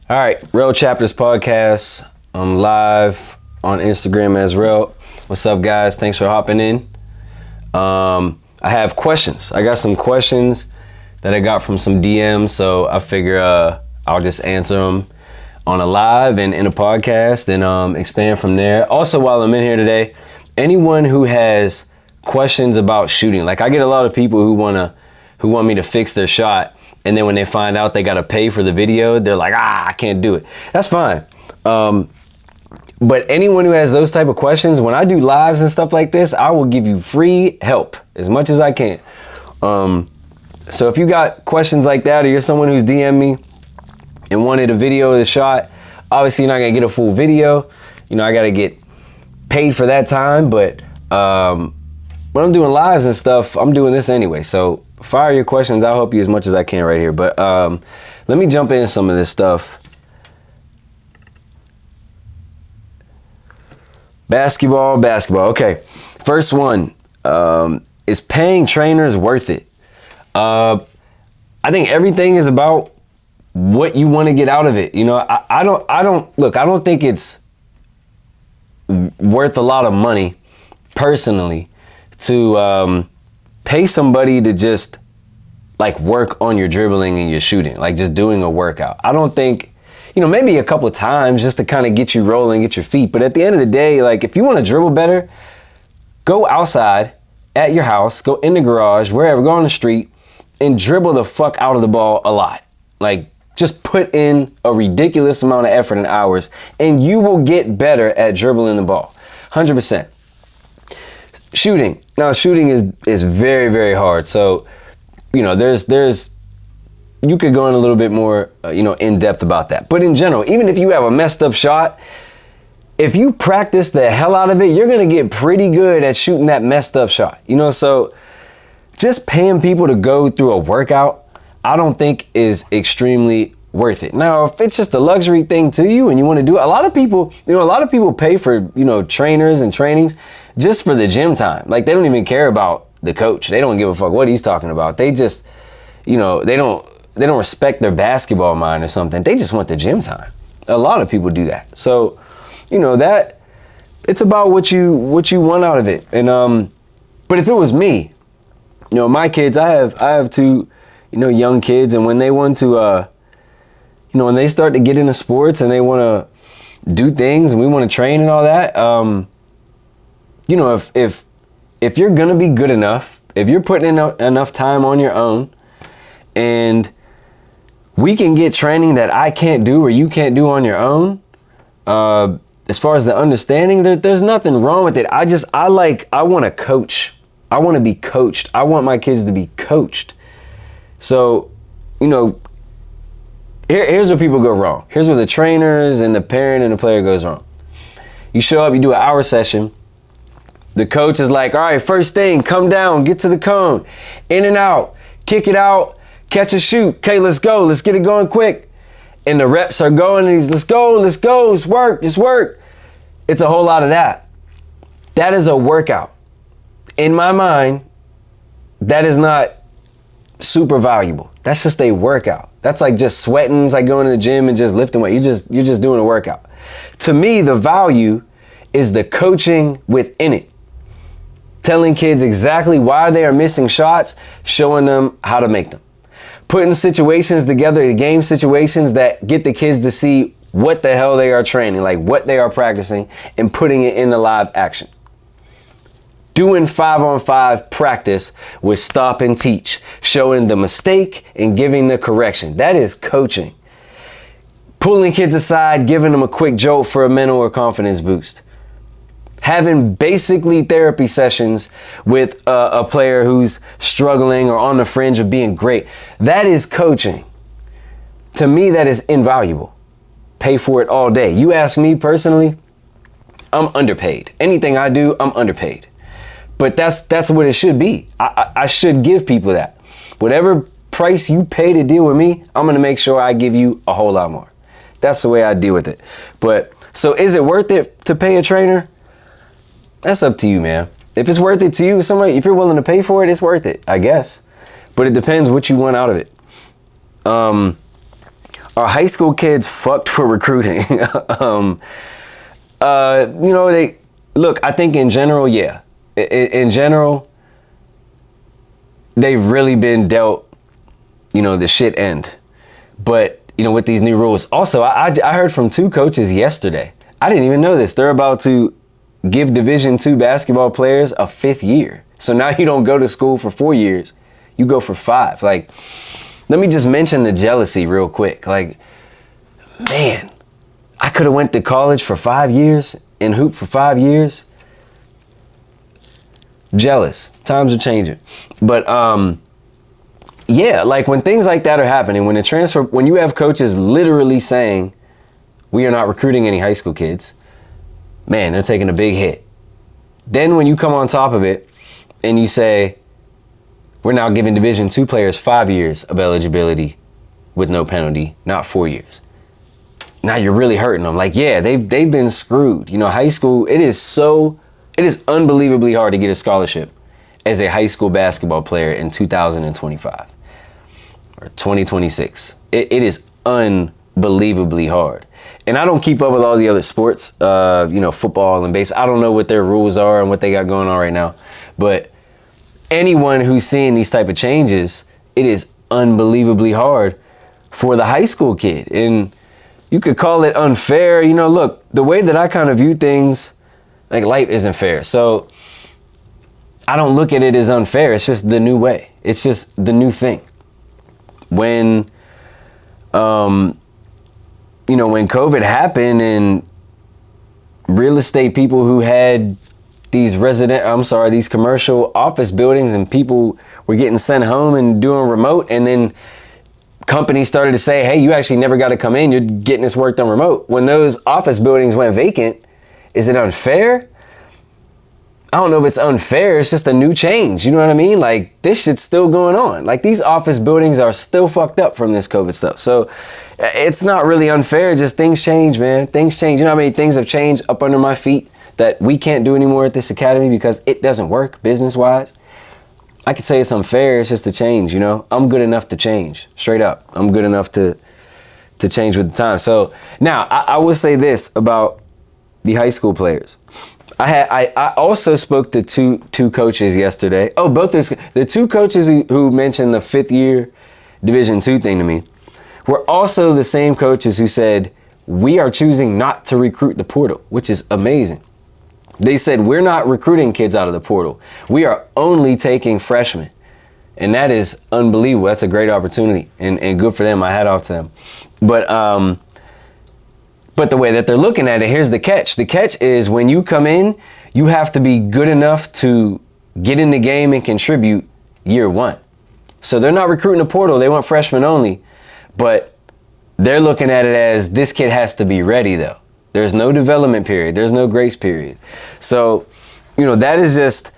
All right, Rel Chapters Podcast. I'm live on Instagram as Rel. What's up, guys? Thanks for hopping in. I have questions. I got some questions that I got from some DMs, so I figure I'll just answer them on a live and in a podcast and expand from there. Also, while I'm in here today, anyone who has questions about shooting, like I get a lot of people who want me to fix their shot. And then when they find out they got to pay for the video, they're like, I can't do it. That's fine. But anyone who has those type of questions, when I do lives and stuff like this, I will give you free help as much as I can. So if you got questions like that, or you're someone who's DM'd me and wanted a video of the shot, obviously you're not going to get a full video. You know, I got to get paid for that time. But when I'm doing lives and stuff, I'm doing this anyway. So fire your questions. I'll help you as much as I can right here. But let me jump into some of this stuff. Basketball. Okay. First one, is paying trainers worth it? I think everything is about what you want to get out of it. You know, I don't think it's worth a lot of money personally to pay somebody to just like work on your dribbling and your shooting, like just doing a workout. I don't think, you know, maybe a couple of times just to kind of get you rolling, get your feet. But at the end of the day, like if you want to dribble better, go outside at your house, go in the garage, wherever, go on the street and dribble the fuck out of the ball a lot. Like just put in a ridiculous amount of effort and hours and you will get better at dribbling the ball. 100%. Shooting. Now shooting is very, very hard. So, you know, you could go in a little bit more, in depth about that. But in general, even if you have a messed up shot, if you practice the hell out of it, you're going to get pretty good at shooting that messed up shot. You know, so just paying people to go through a workout, I don't think is extremely worth it. Now, if it's just a luxury thing to you and you want to do it, a lot of people pay for, trainers and trainings just for the gym time. Like they don't even care about the coach. They don't give a fuck what he's talking about. They just, they don't respect their basketball mind or something. They just want the gym time. A lot of people do that. So, that it's about what you want out of it. And but if it was me, my kids, I have two, young kids, and when they want to when they start to get into sports and they want to do things and we want to train and all that, if you're going to be good enough, if you're putting in enough time on your own and we can get training that I can't do or you can't do on your own, as far as the understanding, there's nothing wrong with it. I want to coach. I want to be coached. I want my kids to be coached. So, here's where people go wrong. Here's where the trainers and the parent and the player goes wrong. You show up, you do an hour session. The coach is like, all right, first thing, come down, get to the cone, in and out, kick it out, catch a shoot. Okay, let's go. Let's get it going quick. And the reps are going and he's, let's go, it's work, just work. It's a whole lot of that. That is a workout. In my mind, that is not super valuable. That's just a workout. That's like just sweating. It's like going to the gym and just lifting weight. You're just doing a workout. To me, the value is the coaching within it. Telling kids exactly why they are missing shots, showing them how to make them. Putting situations together, the game situations that get the kids to see what the hell they are training, like what they are practicing, and putting it into live action. Doing 5-on-5 practice with stop and teach, showing the mistake and giving the correction. That is coaching. Pulling kids aside, giving them a quick jolt for a mental or confidence boost. Having basically therapy sessions with a player who's struggling or on the fringe of being great. That is coaching. To me, that is invaluable. Pay for it all day. You ask me personally, I'm underpaid. Anything I do, I'm underpaid. But that's what it should be. I should give people that. Whatever price you pay to deal with me, I'm going to make sure I give you a whole lot more. That's the way I deal with it. But so is it worth it to pay a trainer? That's up to you, man. If it's worth it to you, if you're willing to pay for it, it's worth it, I guess. But it depends what you want out of it. Are high school kids fucked for recruiting? They look. I think in general, yeah. In general, they've really been dealt, the shit end. But with these new rules, also, I heard from 2 coaches yesterday. I didn't even know this. They're about to give Division II basketball players a 5th year. So now you don't go to school for 4 years, you go for 5. Like, let me just mention the jealousy real quick. Like, man, I could have went to college for 5 years and hooped for 5 years. Jealous. Times are changing. But yeah, like when things like that are happening, when you have coaches literally saying, we are not recruiting any high school kids, man, they're taking a big hit. Then when you come on top of it and you say, we're now giving Division II players 5 years of eligibility with no penalty, not 4 years. Now you're really hurting them. Like, yeah, they've been screwed. High school, it is unbelievably hard to get a scholarship as a high school basketball player in 2025 or 2026. It is unbelievably hard. And I don't keep up with all the other sports, football and baseball. I don't know what their rules are and what they got going on right now. But anyone who's seeing these type of changes, it is unbelievably hard for the high school kid. And you could call it unfair. Look, the way that I kind of view things, like, life isn't fair. So I don't look at it as unfair. It's just the new way. It's just the new thing. When when COVID happened and real estate people who had these commercial office buildings and people were getting sent home and doing remote, and then companies started to say, hey, you actually never got to come in. You're getting this work done remote. When those office buildings went vacant, is it unfair? I don't know if it's unfair. It's just a new change. You know what I mean? Like, this shit's still going on. Like, these office buildings are still fucked up from this COVID stuff. So it's not really unfair. Just things change, man. Things change. You know how many things have changed up under my feet that we can't do anymore at this academy because it doesn't work business-wise? I could say it's unfair. It's just a change, I'm good enough to change. Straight up. I'm good enough to change with the time. So now I will say this about the high school players. I also spoke to two coaches yesterday. Oh, both the 2 coaches who mentioned the 5th year Division II thing to me were also the same coaches who said, we are choosing not to recruit the portal, which is amazing. They said, we're not recruiting kids out of the portal. We are only taking freshmen. And that is unbelievable. That's a great opportunity and good for them. I hat off to them. But the way that they're looking at it, here's the catch. The catch is when you come in, you have to be good enough to get in the game and contribute year 1. So they're not recruiting the portal. They want freshmen only. But they're looking at it as this kid has to be ready, though. There's no development period. There's no grace period. So, that is just,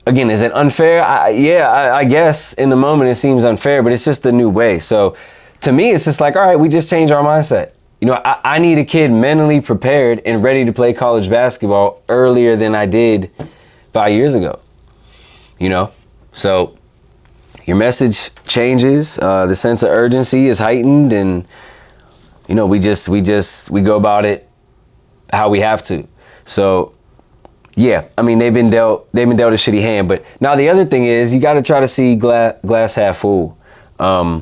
again, is it unfair? I guess in the moment it seems unfair, but it's just the new way. So to me, it's just like, all right, we just change our mindset. I need a kid mentally prepared and ready to play college basketball earlier than I did 5 years ago. So your message changes. The sense of urgency is heightened, and we go about it how we have to. So yeah, I mean, they've been dealt a shitty hand. But now the other thing is, you got to try to see glass half full. I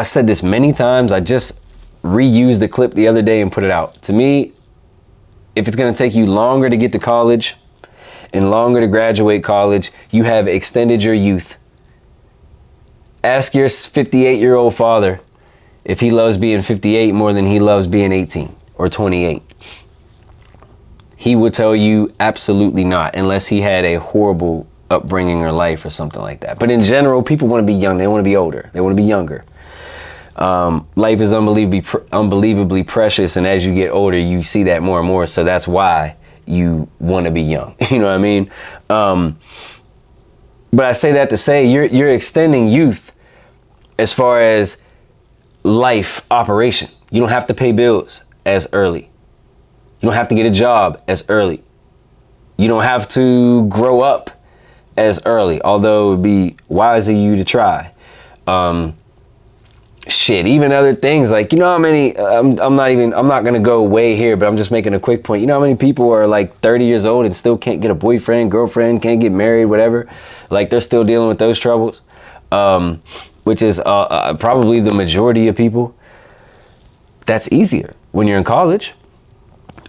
said this many times. I just reused the clip the other day and put it out. To me, if it's going to take you longer to get to college and longer to graduate college, you have extended your youth. Ask your 58-year-old father if he loves being 58 more than he loves being 18 or 28. He would tell you absolutely not, unless he had a horrible upbringing or life or something like that. But in general, people want to be young. They want to be older. They want to be younger. Life is unbelievably precious, and as you get older, you see that more and more. So that's why you want to be young. You know what I mean? But I say that to say you're extending youth as far as life operation. You don't have to pay bills as early. You don't have to get a job as early. You don't have to grow up as early, although it would be wise of you to try. shit, even other things like, you know how many, I'm not gonna go way here, but I'm just making a quick point. You know how many people are like 30 years old and still can't get a boyfriend, girlfriend, can't get married, whatever. Like they're still dealing with those troubles, which is probably the majority of people. That's easier when you're in college.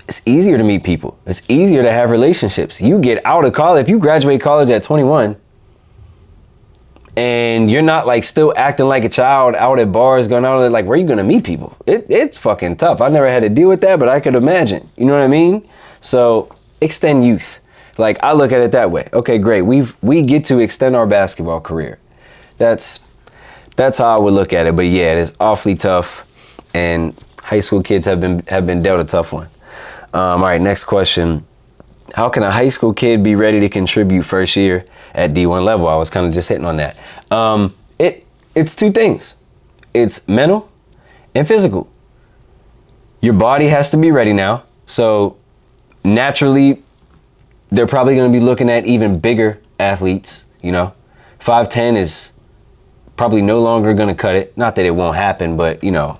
It's easier to meet people. It's easier to have relationships. You get out of college, if you graduate college at 21, and you're not like still acting like a child out at bars, going out there, like where are you gonna meet people? It's fucking tough. I never had to deal with that, but I could imagine. You know what I mean? So extend youth. Like I look at it that way. Okay, great. We get to extend our basketball career. That's how I would look at it. But yeah, it is awfully tough, and high school kids have been dealt a tough one. All right, next question. How can a high school kid be ready to contribute first year at D1 level? I was kind of just hitting on that. It's two things. It's mental and physical. Your body has to be ready now. So naturally, they're probably going to be looking at even bigger athletes. You know, 5'10" is probably no longer going to cut it. Not that it won't happen, but you know,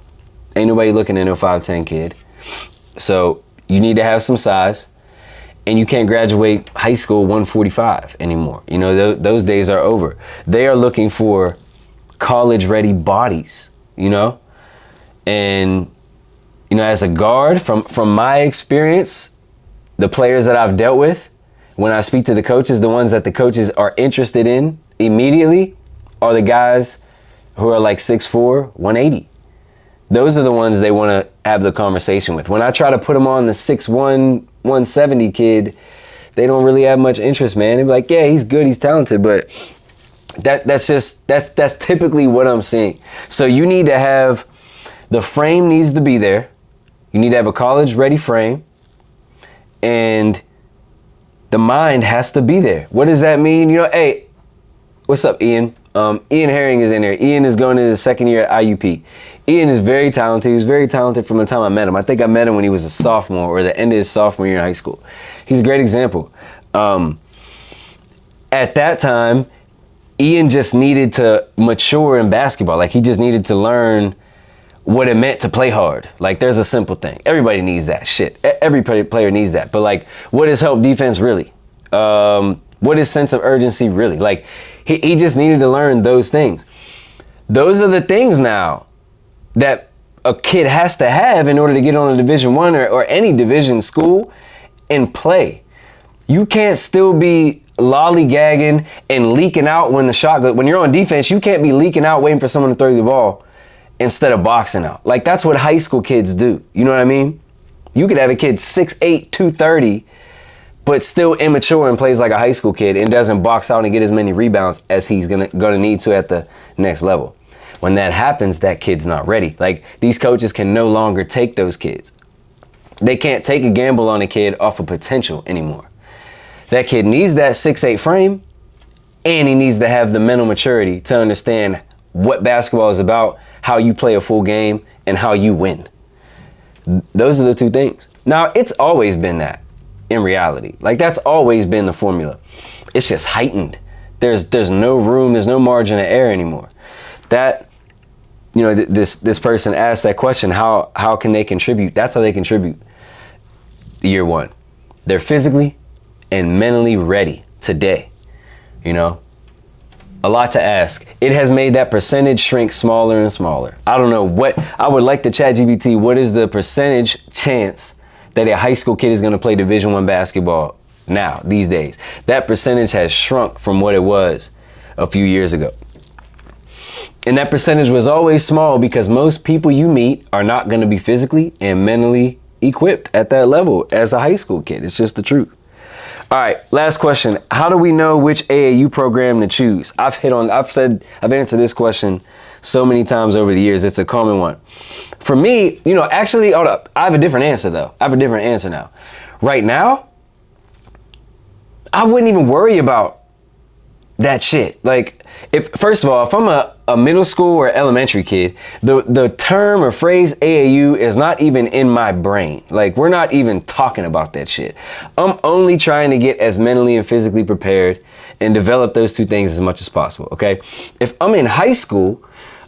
ain't nobody looking at no 5'10" kid. So you need to have some size. And you can't graduate high school 145 anymore. You know, those days are over. They are looking for college-ready bodies, you know? And, you know, as a guard, from my experience, the players that I've dealt with, when I speak to the coaches, the ones that the coaches are interested in immediately are the guys who are like 6'4", 180. Those are the ones they want to have the conversation with. When I try to put them on the 6'1", 170 kid, they don't really have much interest, man. They're like, yeah, he's good, he's talented, but that's typically what I'm seeing. So you need to have, the frame needs to be there. You need to have a college-ready frame, and the mind has to be there. What does that mean? You know, hey, what's up, Ian? Ian Herring is in there. Ian is going into the second year at IUP. Ian is very talented. He was very talented from the time I met him. I think I met him when he was a sophomore or the end of his sophomore year in high school. He's a great example. At that time, Ian just needed to mature in basketball. Like he just needed to learn what it meant to play hard. Like there's a simple thing. Everybody needs that shit. Every player needs that. But like, what is help defense really? What is sense of urgency really? Like he just needed to learn those things. Those are the things now that a kid has to have in order to get on a Division I or any division school and play. You can't still be lollygagging and leaking out when the shot goes. When you're on defense, you can't be leaking out waiting for someone to throw you the ball instead of boxing out. Like that's what high school kids do. You know what I mean? You could have a kid 6'8", 230, but still immature and plays like a high school kid and doesn't box out and get as many rebounds as he's gonna need to at the next level. When that happens, that kid's not ready. Like these coaches can no longer take those kids. They can't take a gamble on a kid off of potential anymore. That kid needs that 6'8" frame, and he needs to have the mental maturity to understand what basketball is about, how you play a full game, and how you win. Those are the two things. Now, it's always been that in reality. Like that's always been the formula. It's just heightened. There's no room, there's no margin of error anymore. That, you know, this person asked that question, how can they contribute? That's how they contribute year one. They're physically and mentally ready today. You know, a lot to ask. It has made that percentage shrink smaller and smaller. I don't know what, I would like to chat GPT, what is the percentage chance that a high school kid is going to play Division I basketball now, these days? That percentage has shrunk from what it was a few years ago. And that percentage was always small because most people you meet are not going to be physically and mentally equipped at that level as a high school kid. It's just the truth. All right, last question. How do we know which AAU program to choose? I've answered this question so many times over the years. It's a common one. For me, you know, actually, hold up. I have a different answer though. I have a different answer now. Right now, I wouldn't even worry about that shit. Like, first of all, if I'm a middle school or elementary kid, the term or phrase AAU is not even in my brain. Like, we're not even talking about that shit. I'm only trying to get as mentally and physically prepared and develop those two things as much as possible, okay? If I'm in high school,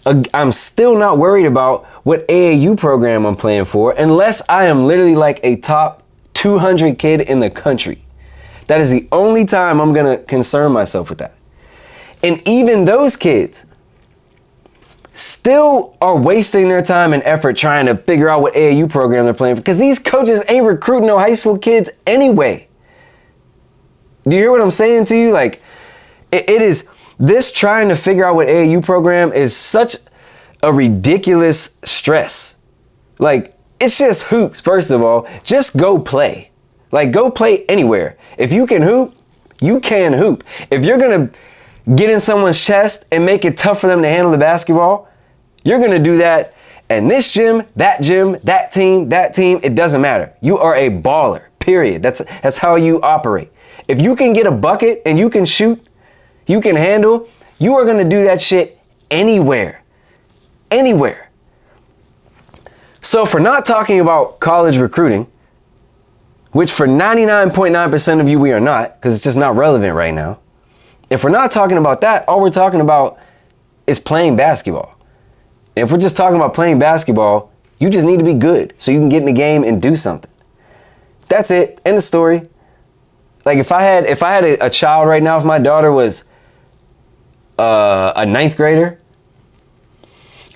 I'm still not worried about what AAU program I'm playing for unless I am literally like a top 200 kid in the country. That is the only time I'm going to concern myself with that. And even those kids still are wasting their time and effort trying to figure out what AAU program they're playing for, because these coaches ain't recruiting no high school kids anyway. Do you hear what I'm saying to you? Like, it is, this trying to figure out what AAU program is such a ridiculous stress. Like, it's just hoops, first of all. Just go play. Like, go play anywhere. If you can hoop, you can hoop. If you're going to get in someone's chest and make it tough for them to handle the basketball, you're going to do that. And this gym, that team, it doesn't matter. You are a baller, period. That's how you operate. If you can get a bucket and you can shoot, you can handle, you are going to do that shit anywhere. Anywhere. So for not talking about college recruiting, which for 99.9% of you we are not, because it's just not relevant right now. If we're not talking about that, all we're talking about is playing basketball. And if we're just talking about playing basketball, you just need to be good so you can get in the game and do something. That's it. End of story. Like if I had a child right now, if my daughter was a ninth grader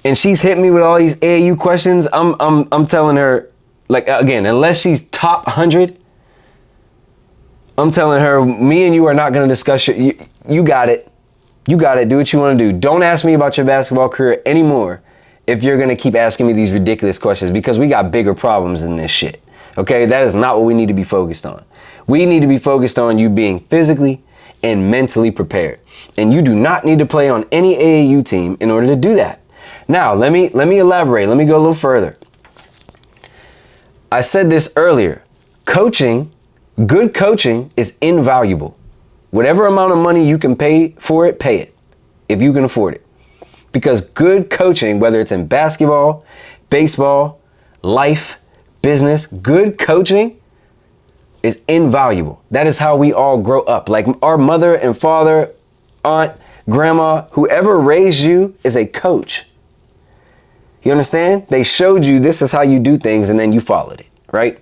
and she's hitting me with all these AAU questions, I'm telling her, like, again, unless she's top 100, I'm telling her, me and you are not going to discuss you got it. You got it. Do what you want to do. Don't ask me about your basketball career anymore if you're going to keep asking me these ridiculous questions, because we got bigger problems than this shit. Okay? That is not what we need to be focused on. We need to be focused on you being physically and mentally prepared. And you do not need to play on any AAU team in order to do that. Now, let me elaborate. Let me go a little further. I said this earlier. Coaching, good coaching is invaluable. Whatever amount of money you can pay for it, pay it if you can afford it. Because good coaching, whether it's in basketball, baseball, life, business, good coaching is invaluable. That is how we all grow up. Like our mother and father, aunt, grandma, whoever raised you is a coach. You understand? They showed you this is how you do things and then you followed it, right?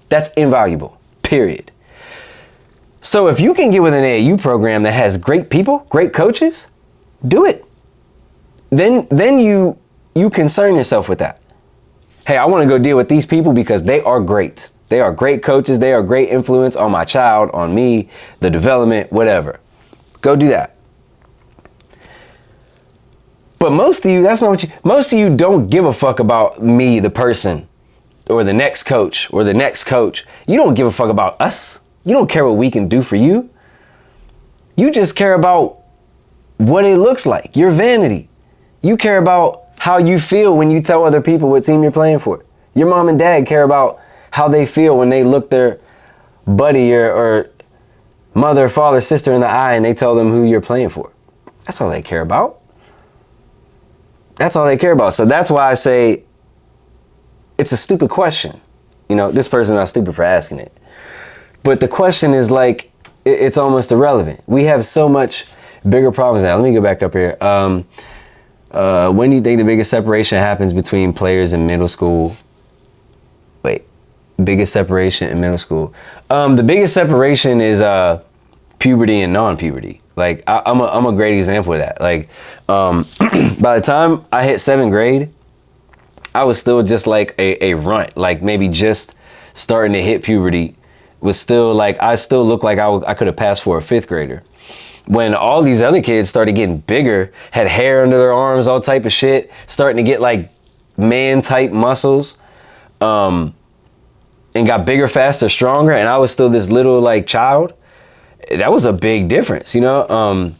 That's invaluable, period. So if you can get with an AAU program that has great people, great coaches, do it. Then you concern yourself with that. Hey, I want to go deal with these people because they are great. They are great coaches. They are great influence on my child, on me, the development, whatever. Go do that. But most of you, that's not what most of you don't give a fuck about me, the person, or the next coach, or the next coach. You don't give a fuck about us. You don't care what we can do for you. You just care about what it looks like, your vanity. You care about how you feel when you tell other people what team you're playing for. Your mom and dad care about how they feel when they look their buddy or mother, father, sister in the eye and they tell them who you're playing for. That's all they care about. That's all they care about. So that's why I say it's a stupid question. You know, this person's not stupid for asking it. But the question is like, it's almost irrelevant. We have so much bigger problems now. Let me go back up here. When do you think the biggest separation happens between players in middle school? Wait, biggest separation in middle school. The biggest separation is puberty and non-puberty. Like I'm a great example of that. Like by the time I hit 7th grade, I was still just like a runt, like maybe just starting to hit puberty. Was still like, I still look like I could have passed for a 5th grader. When all these other kids started getting bigger, had hair under their arms, all type of shit, starting to get like man type muscles, and got bigger, faster, stronger, and I was still this little like child. That was a big difference, you know?